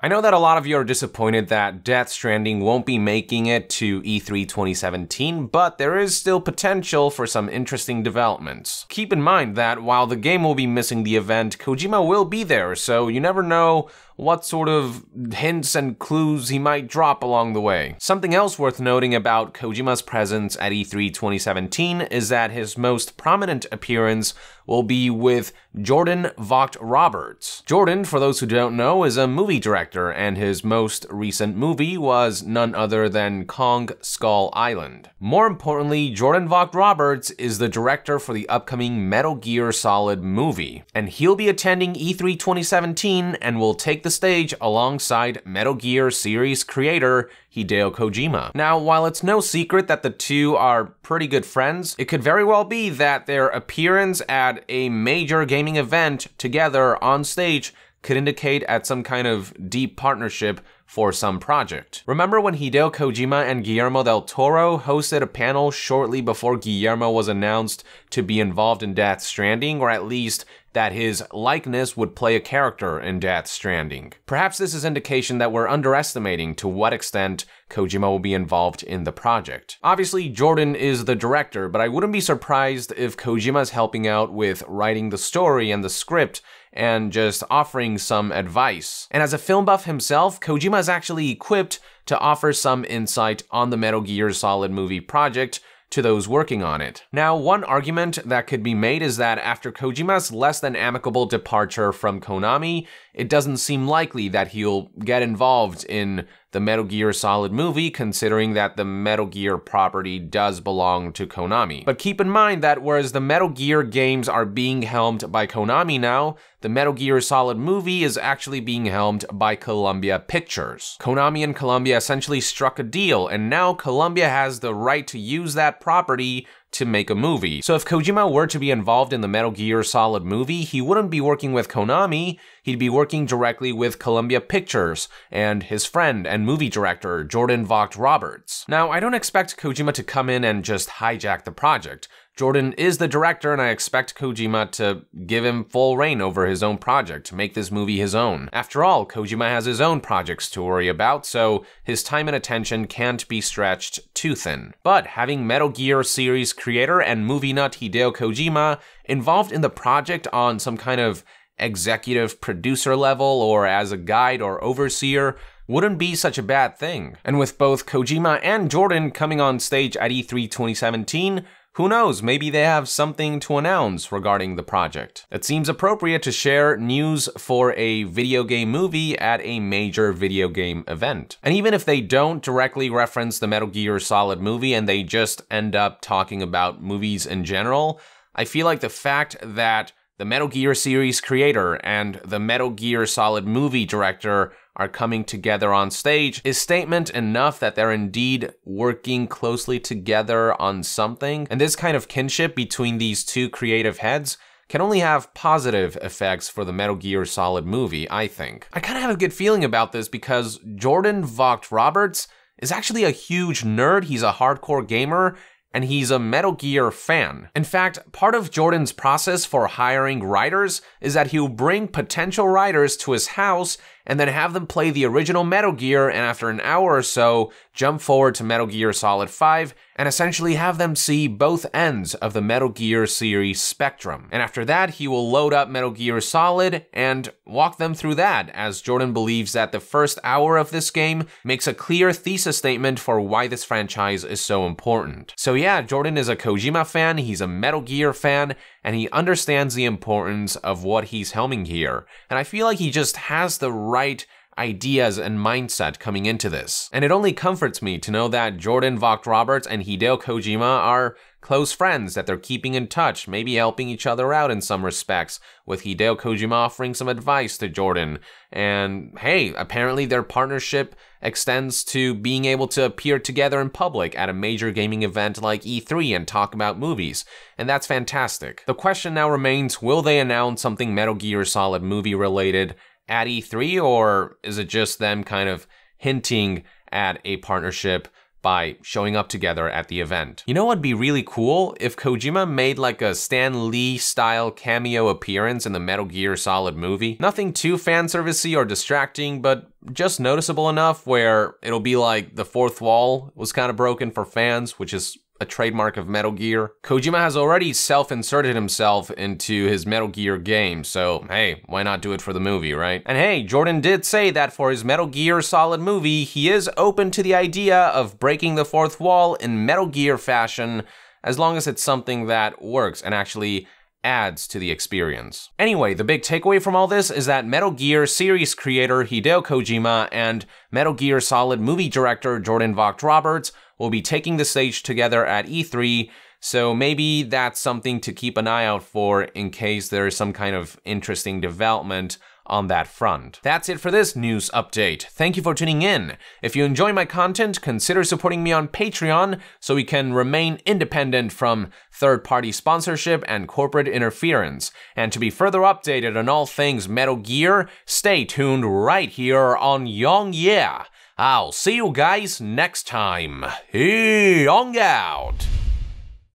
I know that a lot of you are disappointed that Death Stranding won't be making it to E3 2017, but there is still potential for some interesting developments. Keep in mind that while the game will be missing the event, Kojima will be there, so you never know what sort of hints and clues he might drop along the way. Something else worth noting about Kojima's presence at E3 2017 is that his most prominent appearance will be with Jordan Vogt-Roberts. Jordan, for those who don't know, is a movie director, and his most recent movie was none other than Kong Skull Island. More importantly, Jordan Vogt-Roberts is the director for the upcoming Metal Gear Solid movie, and he'll be attending E3 2017 and will take the stage alongside Metal Gear series creator Hideo Kojima. Now, while it's no secret that the two are pretty good friends, it could very well be that their appearance at a major gaming event together on stage could indicate at some kind of deep partnership for some project. Remember when Hideo Kojima and Guillermo del Toro hosted a panel shortly before Guillermo was announced to be involved in Death Stranding, or at least that his likeness would play a character in Death Stranding? Perhaps this is indication that we're underestimating to what extent Kojima will be involved in the project. Obviously, Jordan is the director, but I wouldn't be surprised if Kojima is helping out with writing the story and the script and just offering some advice. And as a film buff himself, Kojima is actually equipped to offer some insight on the Metal Gear Solid movie project to those working on it. Now, one argument that could be made is that after Kojima's less than amicable departure from Konami, it doesn't seem likely that he'll get involved in the Metal Gear Solid movie, considering that the Metal Gear property does belong to Konami. But keep in mind that whereas the Metal Gear games are being helmed by Konami now, the Metal Gear Solid movie is actually being helmed by Columbia Pictures. Konami and Columbia essentially struck a deal, and now Columbia has the right to use that property to make a movie. So if Kojima were to be involved in the Metal Gear Solid movie, he wouldn't be working with Konami, he'd be working directly with Columbia Pictures and his friend and movie director, Jordan Vogt-Roberts. Now, I don't expect Kojima to come in and just hijack the project. Jordan is the director, and I expect Kojima to give him full reign over his own project, to make this movie his own. After all, Kojima has his own projects to worry about, so his time and attention can't be stretched too thin. But having Metal Gear series creator and movie nut Hideo Kojima involved in the project on some kind of executive producer level or as a guide or overseer wouldn't be such a bad thing. And with both Kojima and Jordan coming on stage at E3 2017, who knows, maybe they have something to announce regarding the project. It seems appropriate to share news for a video game movie at a major video game event. And even if they don't directly reference the Metal Gear Solid movie and they just end up talking about movies in general, I feel like the fact that the Metal Gear series creator and the Metal Gear Solid movie director are coming together on stage is statement enough that they're indeed working closely together on something. And this kind of kinship between these two creative heads can only have positive effects for the Metal Gear Solid movie, I think. I kind of have a good feeling about this because Jordan Vogt-Roberts is actually a huge nerd. He's a hardcore gamer, and he's a Metal Gear fan. In fact, part of Jordan's process for hiring writers is that he'll bring potential writers to his house and then have them play the original Metal Gear, and after an hour or so, jump forward to Metal Gear Solid 5 and essentially have them see both ends of the Metal Gear series spectrum. And after that, he will load up Metal Gear Solid and walk them through that, as Jordan believes that the first hour of this game makes a clear thesis statement for why this franchise is so important. So yeah, Jordan is a Kojima fan, he's a Metal Gear fan, and he understands the importance of what he's helming here. And I feel like he just has the right ideas and mindset coming into this. And it only comforts me to know that Jordan Vogt-Roberts and Hideo Kojima are close friends, that they're keeping in touch, maybe helping each other out in some respects, with Hideo Kojima offering some advice to Jordan. And hey, apparently their partnership extends to being able to appear together in public at a major gaming event like E3 and talk about movies, and that's fantastic. The question now remains, will they announce something Metal Gear Solid movie related at E3, or is it just them kind of hinting at a partnership by showing up together at the event. You know what'd be really cool? If Kojima made like a Stan Lee style cameo appearance in the Metal Gear Solid movie. Nothing too fanservice-y or distracting, but just noticeable enough where it'll be like the fourth wall was kind of broken for fans, which is a trademark of Metal Gear. Kojima has already self-inserted himself into his Metal Gear game, so hey, why not do it for the movie, right? And hey, Jordan did say that for his Metal Gear Solid movie, he is open to the idea of breaking the fourth wall in Metal Gear fashion, as long as it's something that works and actually adds to the experience. Anyway, the big takeaway from all this is that Metal Gear series creator Hideo Kojima and Metal Gear Solid movie director Jordan Vogt-Roberts will be taking the stage together at E3, so maybe that's something to keep an eye out for in case there is some kind of interesting development on that front. That's it for this news update. Thank you for tuning in. If you enjoy my content, consider supporting me on Patreon so we can remain independent from third-party sponsorship and corporate interference. And to be further updated on all things Metal Gear, stay tuned right here on Young Yeah. I'll see you guys next time. Young out!